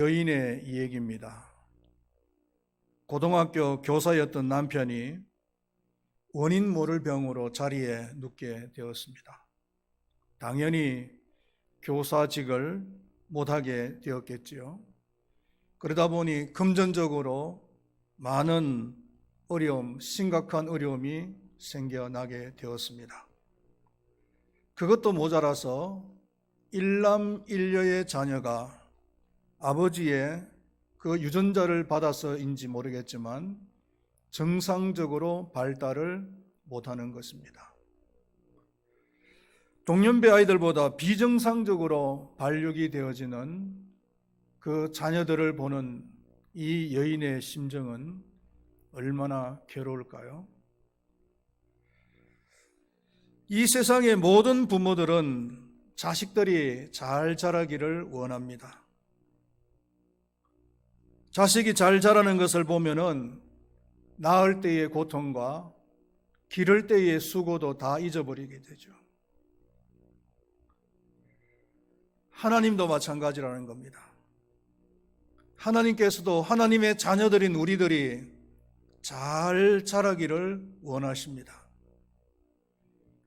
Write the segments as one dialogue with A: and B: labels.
A: 여인의 이야기입니다. 고등학교 교사였던 남편이 원인 모를 병으로 자리에 눕게 되었습니다. 당연히 교사직을 못하게 되었겠지요. 그러다 보니 금전적으로 많은 어려움, 심각한 어려움이 생겨나게 되었습니다. 그것도 모자라서 일남일녀의 자녀가 아버지의 그 유전자를 받아서인지 모르겠지만 정상적으로 발달을 못하는 것입니다. 동년배 아이들보다 비정상적으로 발육이 되어지는 그 자녀들을 보는 이 여인의 심정은 얼마나 괴로울까요? 이 세상의 모든 부모들은 자식들이 잘 자라기를 원합니다. 자식이 잘 자라는 것을 보면은 낳을 때의 고통과 기를 때의 수고도 다 잊어버리게 되죠. 하나님도 마찬가지라는 겁니다. 하나님께서도 하나님의 자녀들인 우리들이 잘 자라기를 원하십니다.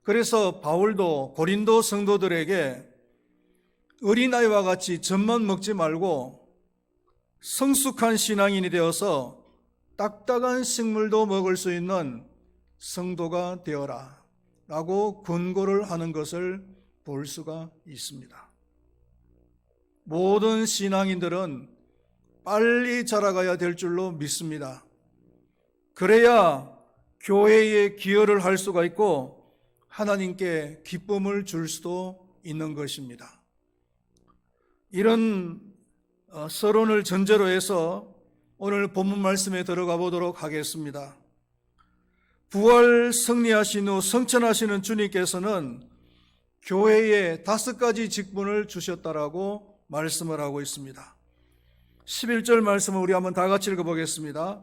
A: 그래서 바울도 고린도 성도들에게 어린아이와 같이 젖만 먹지 말고 성숙한 신앙인이 되어서 딱딱한 식물도 먹을 수 있는 성도가 되어라 라고 권고를 하는 것을 볼 수가 있습니다. 모든 신앙인들은 빨리 자라가야 될 줄로 믿습니다. 그래야 교회에 기여를 할 수가 있고 하나님께 기쁨을 줄 수도 있는 것입니다. 이런 서론을 전제로 해서 오늘 본문 말씀에 들어가 보도록 하겠습니다. 부활 승리하신 후 성천하시는 주님께서는 교회에 5가지 직분을 주셨다라고 말씀을 하고 있습니다. 11절 말씀을 우리 한번 다 같이 읽어보겠습니다.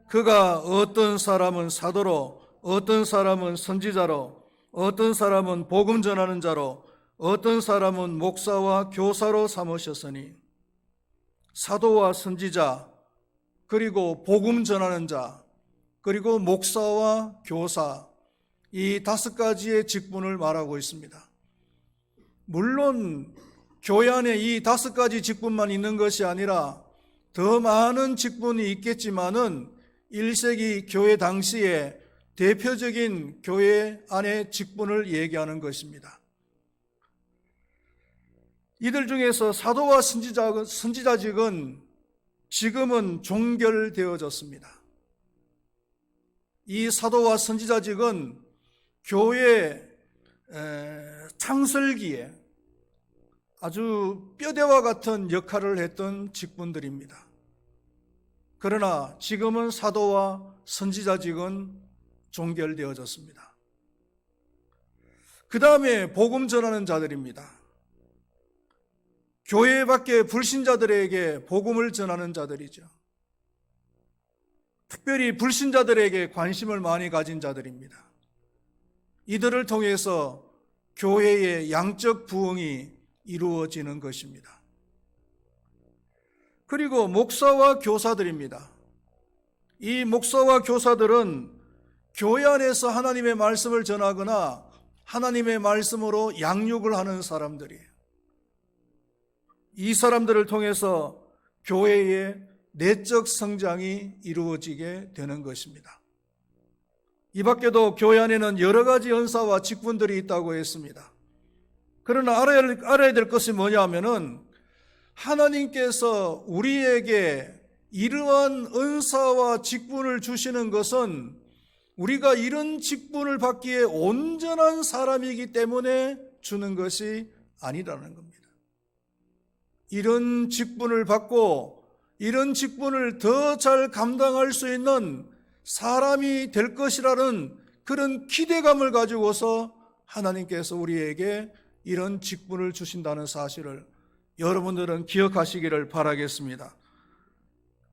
A: 그가 어떤 사람은 사도로, 어떤 사람은 선지자로, 어떤 사람은 복음 전하는 자로, 어떤 사람은 목사와 교사로 삼으셨으니 사도와 선지자, 그리고 복음 전하는 자, 그리고 목사와 교사, 이 5가지의 직분을 말하고 있습니다. 물론 교회 안에 이 5가지 직분만 있는 것이 아니라 더 많은 직분이 있겠지만은 1세기 교회 당시에 대표적인 교회 안의 직분을 얘기하는 것입니다. 이들 중에서 사도와 선지자직은 지금은 종결되어졌습니다. 이 사도와 선지자직은 교회 창설기에 아주 뼈대와 같은 역할을 했던 직분들입니다. 그러나 지금은 사도와 선지자직은 종결되어졌습니다. 그 다음에 복음 전하는 자들입니다. 교회 밖에 불신자들에게 복음을 전하는 자들이죠. 특별히 불신자들에게 관심을 많이 가진 자들입니다. 이들을 통해서 교회의 양적 부흥이 이루어지는 것입니다. 그리고 목사와 교사들입니다. 이 목사와 교사들은 교회 안에서 하나님의 말씀을 전하거나 하나님의 말씀으로 양육을 하는 사람들이에요. 이 사람들을 통해서 교회의 내적 성장이 이루어지게 되는 것입니다. 이 밖에도 교회 안에는 여러 가지 은사와 직분들이 있다고 했습니다. 그러나 알아야 될 것이 뭐냐면은 하나님께서 우리에게 이러한 은사와 직분을 주시는 것은 우리가 이런 직분을 받기에 온전한 사람이기 때문에 주는 것이 아니라는 겁니다. 이런 직분을 받고 이런 직분을 더 잘 감당할 수 있는 사람이 될 것이라는 그런 기대감을 가지고서 하나님께서 우리에게 이런 직분을 주신다는 사실을 여러분들은 기억하시기를 바라겠습니다.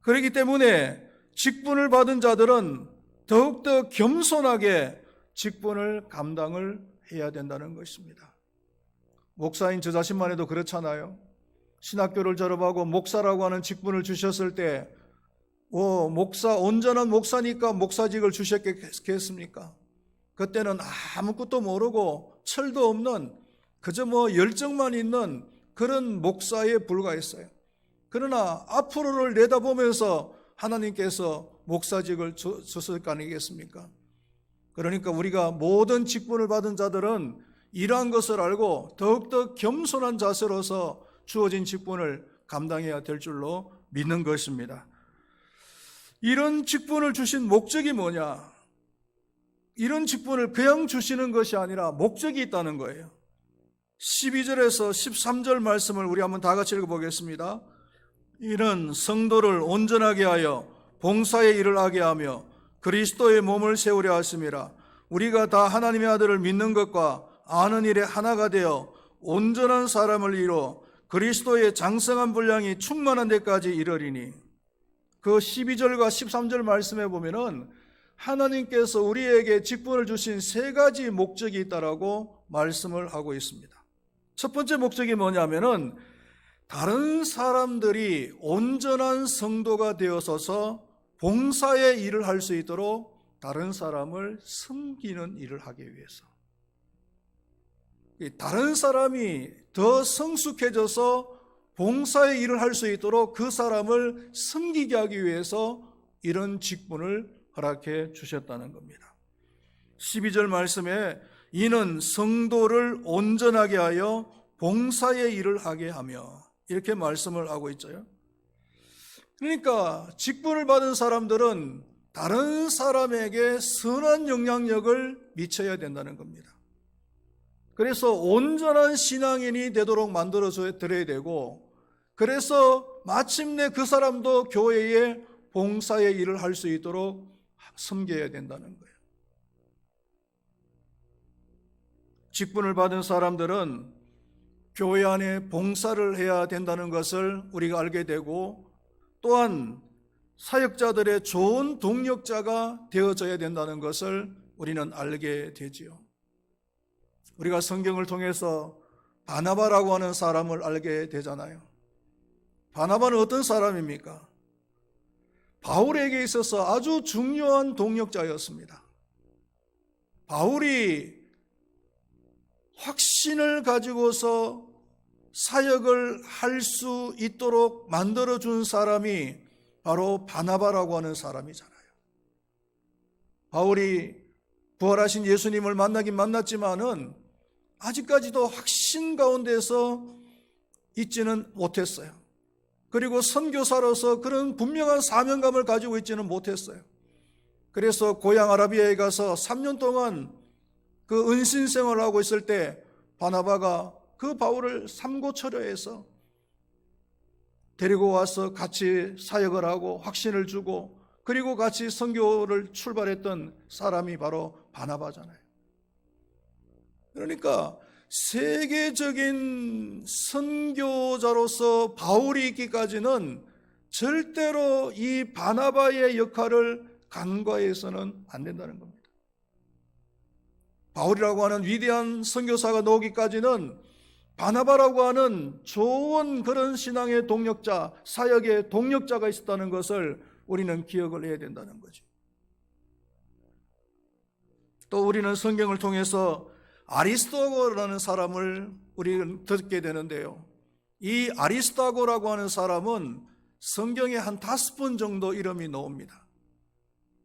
A: 그렇기 때문에 직분을 받은 자들은 더욱더 겸손하게 직분을 감당을 해야 된다는 것입니다. 목사인 저 자신만 해도 그렇잖아요. 신학교를 졸업하고 목사라고 하는 직분을 주셨을 때 온전한 목사니까 목사직을 주셨겠습니까? 그때는 아무것도 모르고 철도 없는 그저 열정만 있는 그런 목사에 불과했어요. 그러나 앞으로를 내다보면서 하나님께서 목사직을 주실 거 아니겠습니까? 그러니까 우리가 모든 직분을 받은 자들은 이러한 것을 알고 더욱더 겸손한 자세로서 주어진 직분을 감당해야 될 줄로 믿는 것입니다. 이런 직분을 주신 목적이 뭐냐? 이런 직분을 그냥 주시는 것이 아니라 목적이 있다는 거예요. 12절에서 13절 말씀을 우리 한번 다 같이 읽어보겠습니다. 이는 성도를 온전하게 하여 봉사의 일을 하게 하며 그리스도의 몸을 세우려 하심이라. 우리가 다 하나님의 아들을 믿는 것과 아는 일에 하나가 되어 온전한 사람을 이루어 그리스도의 장성한 분량이 충만한 데까지 이르리니. 그 12절과 13절 말씀에 보면은 하나님께서 우리에게 직분을 주신 세 가지 목적이 있다라고 말씀을 하고 있습니다. 첫 번째 목적이 뭐냐면은 다른 사람들이 온전한 성도가 되어서서 봉사의 일을 할 수 있도록 다른 사람을 섬기는 일을 하기 위해서, 다른 사람이 더 성숙해져서 봉사의 일을 할 수 있도록 그 사람을 섬기게 하기 위해서 이런 직분을 허락해 주셨다는 겁니다. 12절 말씀에 이는 성도를 온전하게 하여 봉사의 일을 하게 하며 이렇게 말씀을 하고 있죠. 그러니까 직분을 받은 사람들은 다른 사람에게 선한 영향력을 미쳐야 된다는 겁니다. 그래서 온전한 신앙인이 되도록 만들어줘야 되고, 그래서 마침내 그 사람도 교회에 봉사의 일을 할 수 있도록 섬겨야 된다는 거예요. 직분을 받은 사람들은 교회 안에 봉사를 해야 된다는 것을 우리가 알게 되고, 또한 사역자들의 좋은 동력자가 되어져야 된다는 것을 우리는 알게 되지요. 우리가 성경을 통해서 바나바라고 하는 사람을 알게 되잖아요. 바나바는 어떤 사람입니까? 바울에게 있어서 아주 중요한 동력자였습니다. 바울이 확신을 가지고서 사역을 할 수 있도록 만들어준 사람이 바로 바나바라고 하는 사람이잖아요. 바울이 부활하신 예수님을 만나긴 만났지만은 아직까지도 확신 가운데서 있지는 못했어요. 그리고 선교사로서 그런 분명한 사명감을 가지고 있지는 못했어요. 그래서 고향 아라비아에 가서 3년 동안 그 은신 생활을 하고 있을 때 바나바가 그 바울을 삼고초려해서 데리고 와서 같이 사역을 하고 확신을 주고, 그리고 같이 선교를 출발했던 사람이 바로 바나바잖아요. 그러니까 세계적인 선교자로서 바울이 있기까지는 절대로 이 바나바의 역할을 간과해서는 안 된다는 겁니다. 바울이라고 하는 위대한 선교사가 나오기까지는 바나바라고 하는 좋은 그런 신앙의 동력자, 사역의 동력자가 있었다는 것을 우리는 기억을 해야 된다는 거죠. 또 우리는 성경을 통해서 아리스토고라는 사람을 우리는 듣게 되는데요. 이 아리스토고라고 하는 사람은 성경에 한 5번 정도 이름이 나옵니다.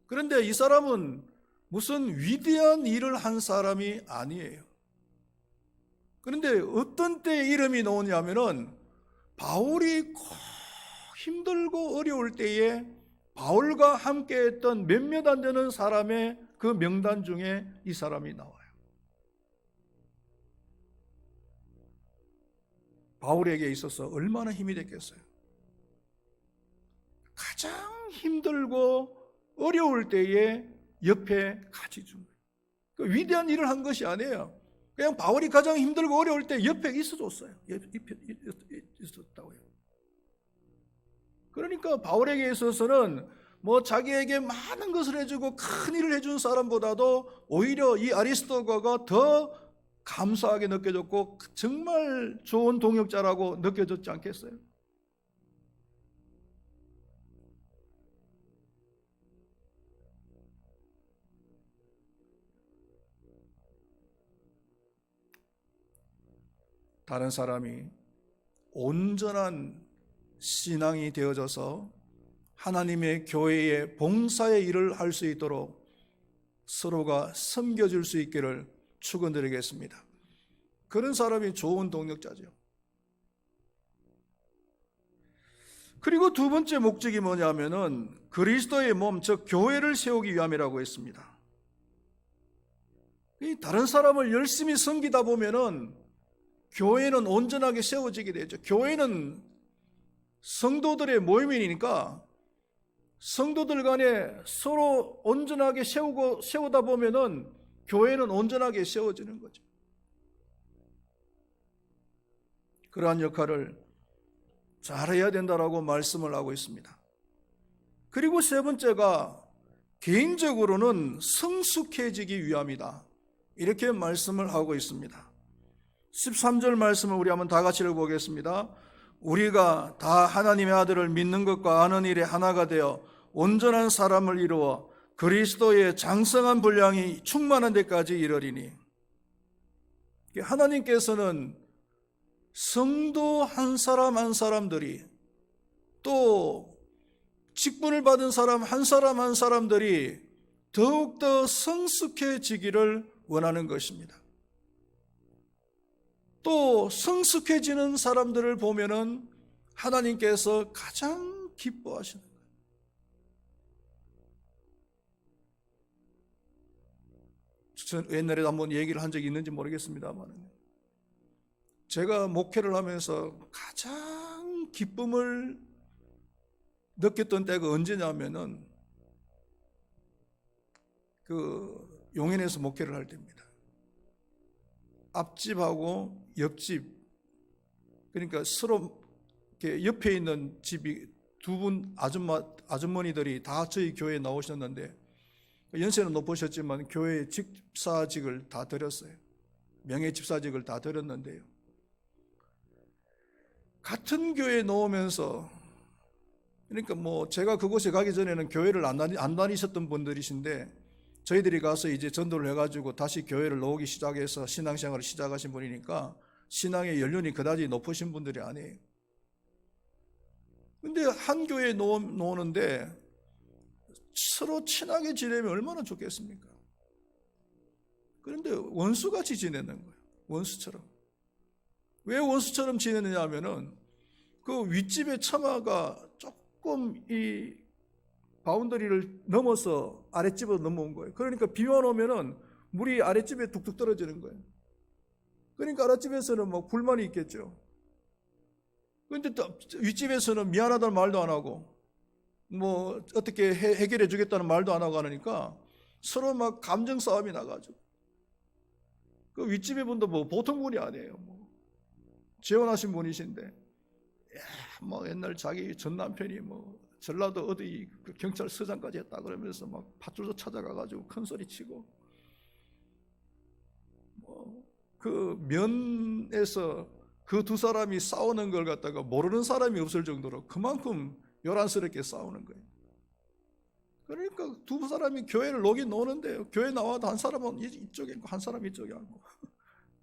A: 그런데 이 사람은 무슨 위대한 일을 한 사람이 아니에요. 그런데 어떤 때 이름이 나오냐면은 바울이 힘들고 어려울 때에 바울과 함께 했던 몇몇 안 되는 사람의 그 명단 중에 이 사람이 나와요. 바울에게 있어서 얼마나 힘이 됐겠어요. 가장 힘들고 어려울 때에 옆에 같이 준 거예요. 그 위대한 일을 한 것이 아니에요. 그냥 바울이 가장 힘들고 어려울 때 옆에 있어줬어요. 있었다고요. 그러니까 바울에게 있어서는 자기에게 많은 것을 해주고 큰 일을 해준 사람보다도 오히려 이 아리스토거가 더 감사하게 느껴졌고 정말 좋은 동역자라고 느껴졌지 않겠어요? 다른 사람이 온전한 신앙이 되어져서 하나님의 교회의 봉사의 일을 할 수 있도록 서로가 섬겨줄 수 있기를 축원드리겠습니다. 그런 사람이 좋은 동역자죠. 그리고 두 번째 목적이 뭐냐면은 그리스도의 몸, 즉 교회를 세우기 위함이라고 했습니다. 다른 사람을 열심히 섬기다 보면은 교회는 온전하게 세워지게 되죠. 교회는 성도들의 모임이니까 성도들 간에 서로 온전하게 세우다 보면은 교회는 온전하게 세워지는 거죠. 그러한 역할을 잘해야 된다라고 말씀을 하고 있습니다. 그리고 세 번째가 개인적으로는 성숙해지기 위함이다. 이렇게 말씀을 하고 있습니다. 13절 말씀을 우리 한번 다 같이 읽어보겠습니다. 우리가 다 하나님의 아들을 믿는 것과 아는 일에 하나가 되어 온전한 사람을 이루어 그리스도의 장성한 분량이 충만한 데까지 이르리니. 하나님께서는 성도 한 사람 한 사람들이 또 직분을 받은 사람 한 사람들이 더욱더 성숙해지기를 원하는 것입니다. 또 성숙해지는 사람들을 보면은 하나님께서 가장 기뻐하시는 거예요. 전 옛날에 한번 얘기를 한 적이 있는지 모르겠습니다만 제가 목회를 하면서 가장 기쁨을 느꼈던 때가 언제냐면은 그 용인에서 목회를 할 때입니다. 앞집하고 옆집, 그러니까 서로 이렇게 옆에 있는 집이 두 분 아주머니들이 다 저희 교회에 나오셨는데 연세는 높으셨지만 교회 집사직을 다 드렸어요. 명예 집사직을 다 드렸는데요. 같은 교회에 놓으면서, 그러니까 뭐 제가 그곳에 가기 전에는 교회를 안 다니셨던 분들이신데 저희들이 가서 이제 전도를 해가지고 다시 교회를 나오기 시작해서 신앙생활을 시작하신 분이니까 신앙의 연륜이 그다지 높으신 분들이 아니에요. 근데 한 교회에 놓는데 서로 친하게 지내면 얼마나 좋겠습니까? 그런데 원수같이 지내는 거예요. 원수처럼. 왜 원수처럼 지내느냐 하면은 그 윗집의 처마가 조금 이 바운더리를 넘어서 아랫집으로 넘어온 거예요. 그러니까 비만 오면은 물이 아랫집에 뚝뚝 떨어지는 거예요. 그러니까 아랫집에서는 뭐 불만이 있겠죠. 그런데 또 윗집에서는 미안하다는 말도 안 하고 뭐 어떻게 해결해 주겠다는 말도 안 하고 하니까 서로 막 감정 싸움이 나가지고 그 윗집의 분도 뭐 보통 분이 아니에요. 뭐 재혼하신 분이신데 뭐 옛날 자기 전 남편이 뭐 전라도 어디 경찰서장까지 했다 그러면서 막 파출소 찾아가가지고 큰 소리 치고 뭐 그 면에서 그 두 사람이 싸우는 걸 갖다가 모르는 사람이 없을 정도로 그만큼 요란스럽게 싸우는 거예요. 그러니까 두 사람이 교회를 놓긴 노는데요. 교회 나와도 한 사람은 이쪽에 있고 한 사람은 이쪽에 앉고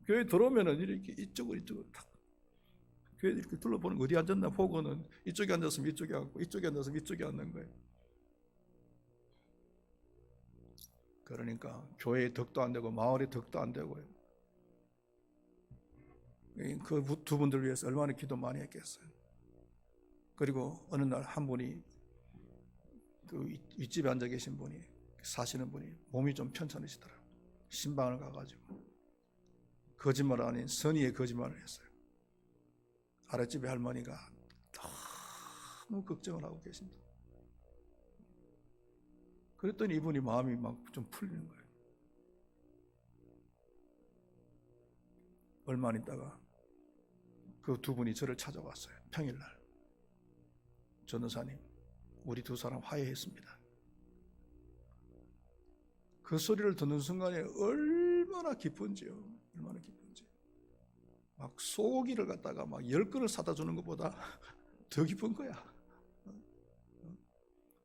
A: 교회 들어오면은 이렇게 이쪽으로 탁 교회 이렇게 둘러보는 어디 앉았나 보고는 이쪽에 앉았으면 이쪽에 앉고 이쪽에 앉았으면 이쪽에 앉는 거예요. 그러니까 교회의 덕도 안 되고 마을의 덕도 안 되고요. 그 두 분들 위해서 얼마나 기도 많이 했겠어요. 그리고 어느 날 한 분이 그 윗집에 앉아 계신 분이 사시는 분이 몸이 좀 편찮으시더라고요. 신방을 가가지고 거짓말 아닌 선의의 거짓말을 했어요. 아랫집의 할머니가 너무 걱정을 하고 계신다. 그랬더니 이분이 마음이 막 좀 풀리는 거예요. 얼마 안 있다가 그 두 분이 저를 찾아왔어요. 평일날. 전도사님, 우리 두 사람 화해했습니다. 그 소리를 듣는 순간에 얼마나 기쁜지요. 얼마나 기쁜지. 막 소고기를 갖다가 막 10그릇 사다 주는 것보다 더 기쁜 거야.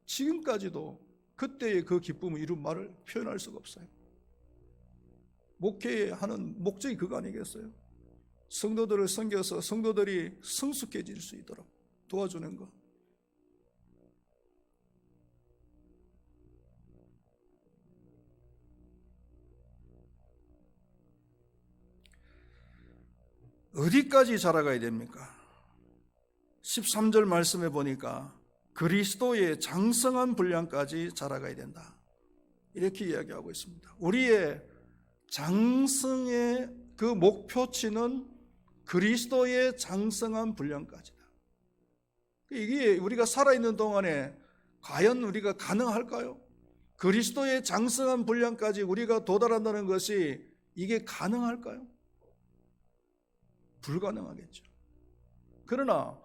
A: 지금까지도 그때의 그 기쁨을 이룬 말을 표현할 수가 없어요. 목회하는 목적이 그거 아니겠어요? 성도들을 섬겨서 성도들이 성숙해질 수 있도록 도와주는 것. 어디까지 자라가야 됩니까? 13절 말씀에 보니까 그리스도의 장성한 분량까지 자라가야 된다, 이렇게 이야기하고 있습니다. 우리의 장성의 그 목표치는 그리스도의 장성한 분량까지다. 이게 우리가 살아있는 동안에 과연 우리가 가능할까요? 그리스도의 장성한 분량까지 우리가 도달한다는 것이 이게 가능할까요? 불가능하겠죠. 그러나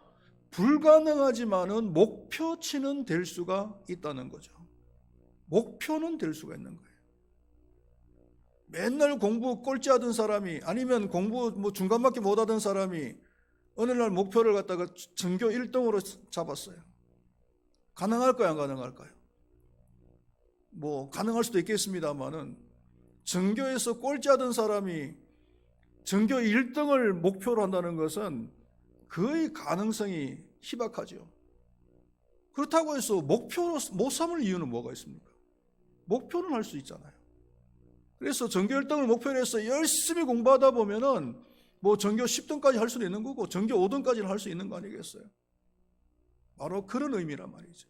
A: 불가능하지만은 목표치는 될 수가 있다는 거죠. 목표는 될 수가 있는 거예요. 맨날 공부 꼴찌하던 사람이, 아니면 공부 뭐 중간밖에 못하던 사람이 어느 날 목표를 갖다가 전교 1등으로 잡았어요. 가능할까요, 안 가능할까요? 뭐 가능할 수도 있겠습니다만은 전교에서 꼴찌하던 사람이 전교 1등을 목표로 한다는 것은 거의 가능성이 희박하죠. 그렇다고 해서 목표로 못 삼을 이유는 뭐가 있습니까? 목표는 할 수 있잖아요. 그래서 전교 1등을 목표로 해서 열심히 공부하다 보면은 뭐 전교 10등까지 할 수도 있는 거고 전교 5등까지는 할 수 있는 거 아니겠어요? 바로 그런 의미란 말이죠.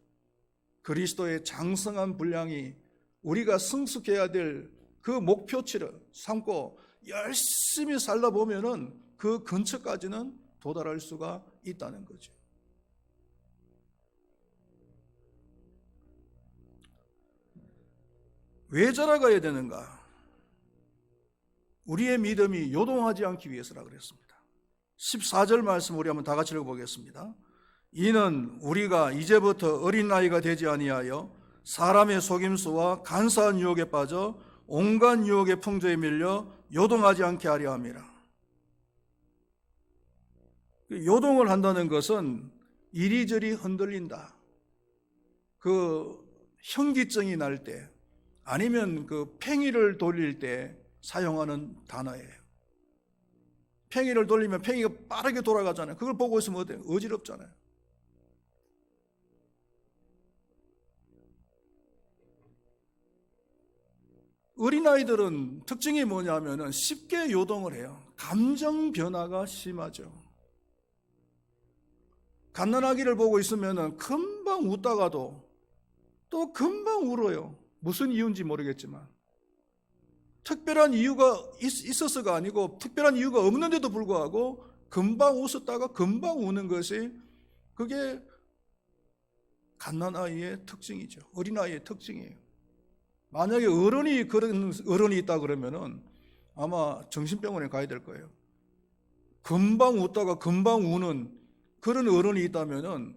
A: 그리스도의 장성한 분량이 우리가 성숙해야 될 그 목표치를 삼고 열심히 살다 보면은 그 근처까지는 도달할 수가 있다는 거죠. 왜 자라가야 되는가? 우리의 믿음이 요동하지 않기 위해서라 그랬습니다. 14절 말씀 우리 한번 다 같이 읽어보겠습니다. 이는 우리가 이제부터 어린 나이가 되지 아니하여 사람의 속임수와 간사한 유혹에 빠져 온갖 유혹의 풍조에 밀려 요동하지 않게 하려 함이라. 요동을 한다는 것은 이리저리 흔들린다. 그 현기증이 날 때, 아니면 그 팽이를 돌릴 때 사용하는 단어예요. 팽이를 돌리면 팽이가 빠르게 돌아가잖아요. 그걸 보고 있으면 어때요? 어지럽잖아요. 어린아이들은 특징이 뭐냐면은 쉽게 요동을 해요. 감정 변화가 심하죠. 갓난아기를 보고 있으면은 금방 웃다가도 또 금방 울어요. 무슨 이유인지 모르겠지만. 특별한 이유가 있어서가 아니고 특별한 이유가 없는데도 불구하고 금방 웃었다가 금방 우는 것이, 그게 갓난아이의 특징이죠. 어린아이의 특징이에요. 만약에 어른이 그런 어른이 있다 그러면은 아마 정신병원에 가야 될 거예요. 금방 웃다가 금방 우는 그런 어른이 있다면은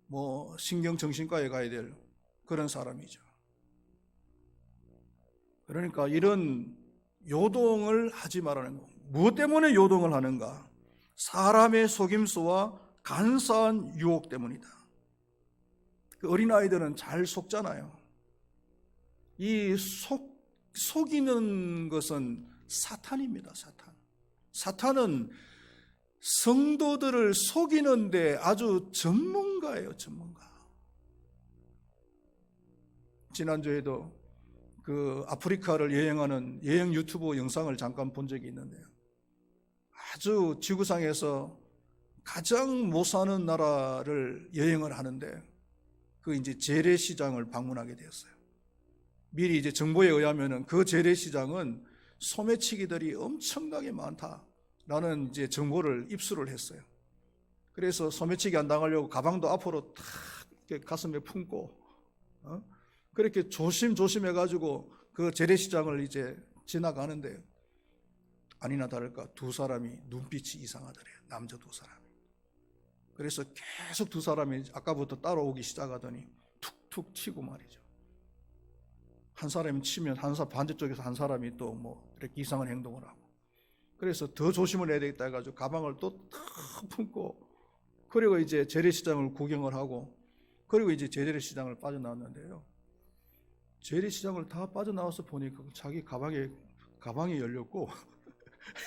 A: 뭐 신경정신과에 가야 될 그런 사람이죠. 그러니까 이런 요동을 하지 말라는 거. 무엇 때문에 요동을 하는가? 사람의 속임수와 간사한 유혹 때문이다. 그 어린아이들은 잘 속잖아요. 이 속이는 것은 사탄입니다. 사탄은 성도들을 속이는데 아주 전문가예요. 전문가. 지난주에도 그 아프리카를 여행하는 여행 유튜브 영상을 잠깐 본 적이 있는데요. 아주 지구상에서 가장 못 사는 나라를 여행을 하는데 그 이제 재래시장을 방문하게 되었어요. 미리 이제 정보에 의하면은 그 재래시장은 소매치기들이 엄청나게 많다라는 이제 정보를 입수를 했어요. 그래서 소매치기 안 당하려고 가방도 앞으로 탁 이렇게 가슴에 품고 그렇게 조심조심 해가지고 그 재래시장을 이제 지나가는데 아니나 다를까 두 사람이 눈빛이 이상하더래요. 남자 두 사람이. 그래서 계속 두 사람이 아까부터 따라오기 시작하더니 툭툭 치고 말이죠. 한 사람이 치면 반대쪽에서 한 사람이 또 뭐 이렇게 이상한 행동을 하고, 그래서 더 조심을 해야 되겠다 해가지고 가방을 또 탁 품고, 그리고 이제 재래시장을 구경을 하고, 그리고 이제 재래시장을 빠져나왔는데요. 재래시장을 다 빠져나와서 보니까 자기 가방이 열렸고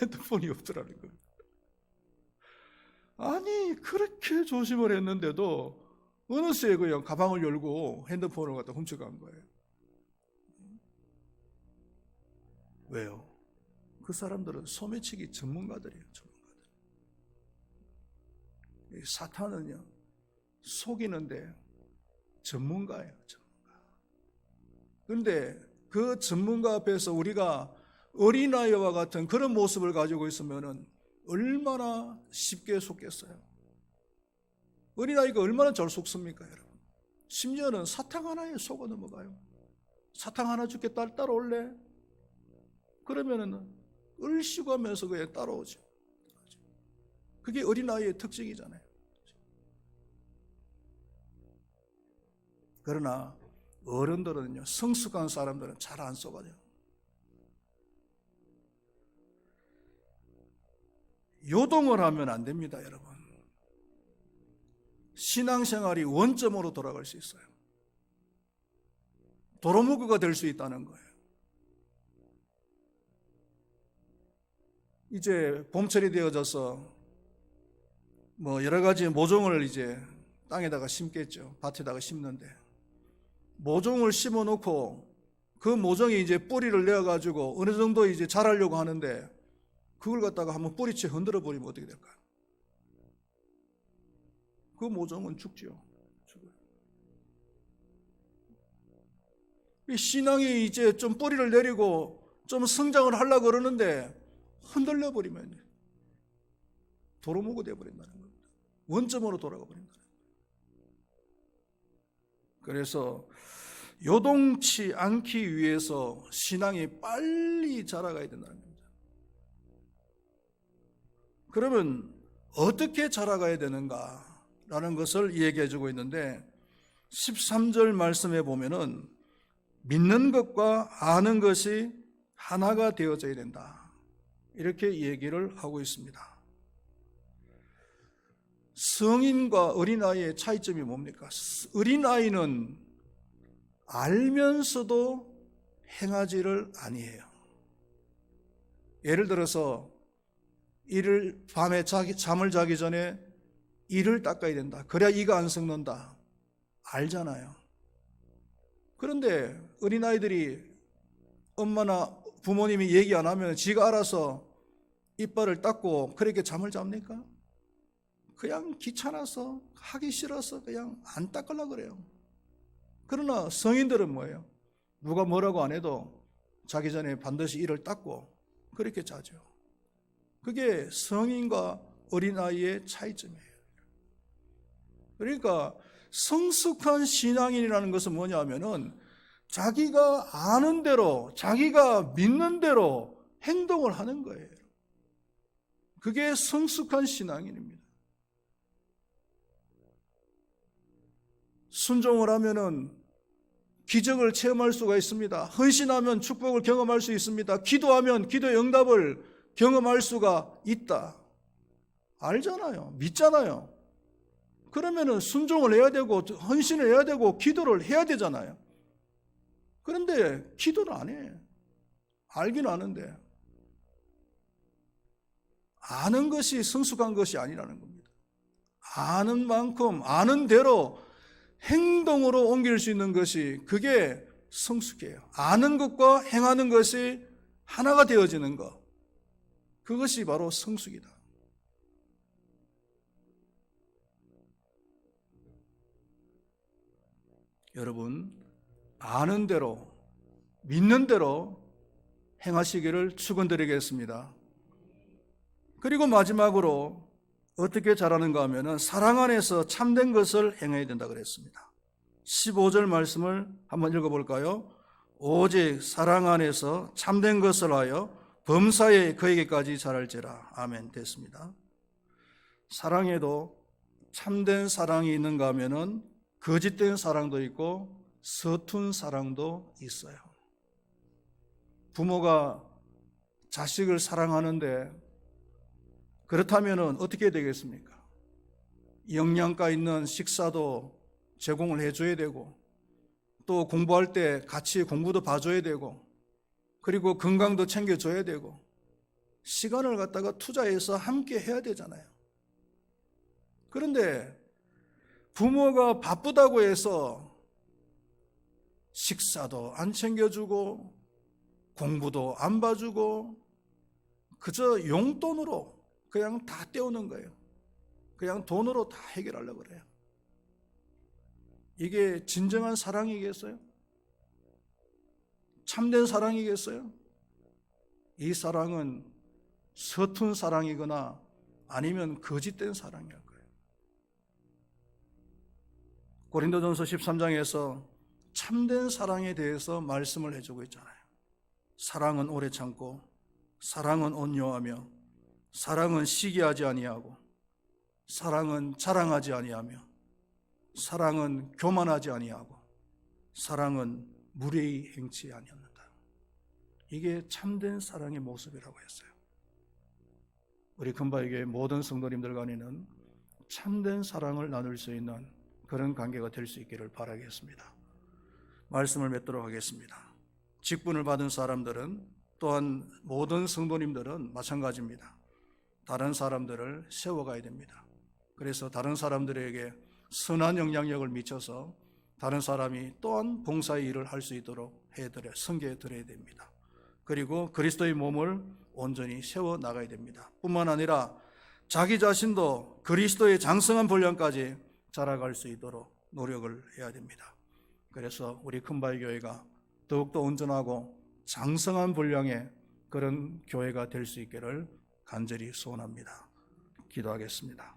A: 핸드폰이 없더라는 거예요. 아니, 그렇게 조심을 했는데도 어느새 그냥 가방을 열고 핸드폰을 갖다 훔쳐간 거예요. 왜요? 그 사람들은 소매치기 전문가들이에요. 사탄은요, 속이는데 전문가예요. 전문가. 그런데 그 전문가 앞에서 우리가 어린아이와 같은 그런 모습을 가지고 있으면 얼마나 쉽게 속겠어요. 어린아이가 얼마나 잘 속습니까, 여러분? 심지어는 사탕 하나에 속아 넘어가요. 사탕 하나 줄게, 따라올래? 그러면은 얼씨구 하면서 그냥 따라오죠. 그게 어린아이의 특징이잖아요. 그러나 어른들은요, 성숙한 사람들은 잘 안 속아요. 요동을 하면 안 됩니다, 여러분. 신앙생활이 원점으로 돌아갈 수 있어요. 도루묵이가 될 수 있다는 거예요. 이제 봄철이 되어져서 뭐 여러 가지 모종을 이제 땅에다가 심겠죠. 밭에다가 심는데, 모종을 심어 놓고 그 모종이 이제 뿌리를 내어 가지고 어느 정도 이제 자라려고 하는데, 그걸 갖다가 한번 뿌리채 흔들어 버리면 어떻게 될까요? 그 모종은 죽죠. 죽어요. 이 신앙이 이제 좀 뿌리를 내리고 좀 성장을 하려고 그러는데 흔들려 버리면 도루묵이 되어 버린다는 겁니다. 원점으로 돌아가 버린다는 거예요. 그래서 요동치 않기 위해서 신앙이 빨리 자라가야 된다는 겁니다. 그러면 어떻게 자라가야 되는가라는 것을 얘기해 주고 있는데, 13절 말씀에 보면은 믿는 것과 아는 것이 하나가 되어져야 된다, 이렇게 얘기를 하고 있습니다. 성인과 어린아이의 차이점이 뭡니까? 어린아이는 알면서도 행하지를 아니해요. 예를 들어서 밤에 잠을 자기 전에 이를 닦아야 된다, 그래야 이가 안 썩는다, 알잖아요. 그런데 어린아이들이 엄마나 부모님이 얘기 안 하면 지가 알아서 이빨을 닦고 그렇게 잠을 잡니까? 그냥 귀찮아서, 하기 싫어서 그냥 안 닦으려고 그래요. 그러나 성인들은 뭐예요? 누가 뭐라고 안 해도 자기 전에 반드시 이를 닦고 그렇게 자죠. 그게 성인과 어린아이의 차이점이에요. 그러니까 성숙한 신앙인이라는 것은 뭐냐면은 자기가 아는 대로, 자기가 믿는 대로 행동을 하는 거예요. 그게 성숙한 신앙인입니다. 순종을 하면은 기적을 체험할 수가 있습니다. 헌신하면 축복을 경험할 수 있습니다. 기도하면 기도의 응답을 경험할 수가 있다, 알잖아요. 믿잖아요. 그러면은 순종을 해야 되고 헌신을 해야 되고 기도를 해야 되잖아요. 그런데 기도를 안 해. 알긴 아는데 아는 것이 성숙한 것이 아니라는 겁니다. 아는 만큼 아는 대로 행동으로 옮길 수 있는 것이, 그게 성숙해요. 아는 것과 행하는 것이 하나가 되어지는 것, 그것이 바로 성숙이다. 여러분, 아는 대로, 믿는 대로 행하시기를 축원드리겠습니다. 그리고 마지막으로 어떻게 자라는가 하면은 사랑 안에서 참된 것을 행해야 된다 그랬습니다. 15절 말씀을 한번 읽어볼까요? 오직 사랑 안에서 참된 것을 하여 범사에 그에게까지 자랄지라. 아멘. 됐습니다. 사랑에도 참된 사랑이 있는가 하면은 거짓된 사랑도 있고 서툰 사랑도 있어요. 부모가 자식을 사랑하는데 그렇다면 어떻게 되겠습니까? 영양가 있는 식사도 제공을 해줘야 되고, 또 공부할 때 같이 공부도 봐줘야 되고, 그리고 건강도 챙겨줘야 되고, 시간을 갖다가 투자해서 함께 해야 되잖아요. 그런데 부모가 바쁘다고 해서 식사도 안 챙겨주고 공부도 안 봐주고 그저 용돈으로 그냥 다 때우는 거예요. 그냥 돈으로 다 해결하려고 그래요. 이게 진정한 사랑이겠어요? 참된 사랑이겠어요? 이 사랑은 서툰 사랑이거나 아니면 거짓된 사랑일 거예요. 고린도전서 13장에서 참된 사랑에 대해서 말씀을 해주고 있잖아요. 사랑은 오래 참고, 사랑은 온유하며, 사랑은 시기하지 아니하고, 사랑은 자랑하지 아니하며, 사랑은 교만하지 아니하고, 사랑은 무례히 행치 아니하는다. 이게 참된 사랑의 모습이라고 했어요. 우리 금바위교회 모든 성도님들 간에는 참된 사랑을 나눌 수 있는 그런 관계가 될 수 있기를 바라겠습니다. 말씀을 맺도록 하겠습니다. 직분을 받은 사람들은, 또한 모든 성도님들은 마찬가지입니다. 다른 사람들을 세워가야 됩니다. 그래서 다른 사람들에게 선한 영향력을 미쳐서 다른 사람이 또한 봉사의 일을 할 수 있도록 섬겨 드려야 됩니다. 그리고 그리스도의 몸을 온전히 세워 나가야 됩니다. 뿐만 아니라 자기 자신도 그리스도의 장성한 분량까지 자라갈 수 있도록 노력을 해야 됩니다. 그래서 우리 큰바위교회가 더욱더 온전하고 장성한 분량의 그런 교회가 될 수 있기를 간절히 소원합니다. 기도하겠습니다.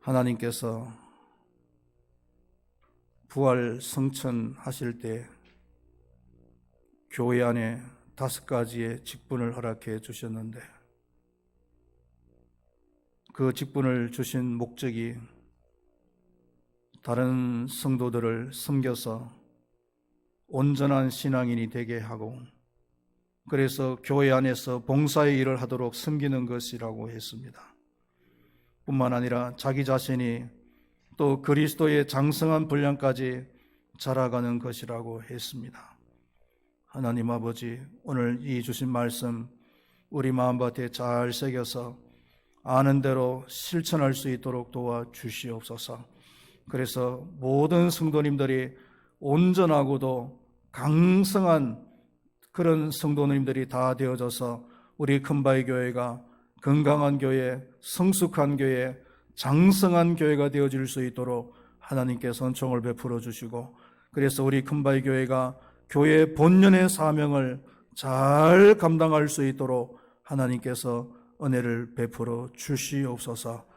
A: 하나님께서 부활 성천하실 때 교회 안에 5가지의 직분을 허락해 주셨는데, 그 직분을 주신 목적이 다른 성도들을 섬겨서 온전한 신앙인이 되게 하고, 그래서 교회 안에서 봉사의 일을 하도록 섬기는 것이라고 했습니다. 뿐만 아니라 자기 자신이 또 그리스도의 장성한 분량까지 자라가는 것이라고 했습니다. 하나님 아버지, 오늘 이 주신 말씀 우리 마음밭에 잘 새겨서 아는 대로 실천할 수 있도록 도와주시옵소서. 그래서 모든 성도님들이 온전하고도 강성한 그런 성도님들이 다 되어져서 우리 큰바위 교회가 건강한 교회, 성숙한 교회, 장성한 교회가 되어질 수 있도록 하나님께서 은총을 베풀어 주시고, 그래서 우리 큰바위 교회가 교회 본연의 사명을 잘 감당할 수 있도록 하나님께서 은혜를 베풀어 주시옵소서.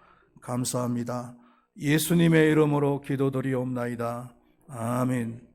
A: 감사합니다. 예수님의 이름으로 기도드리옵나이다. 아멘.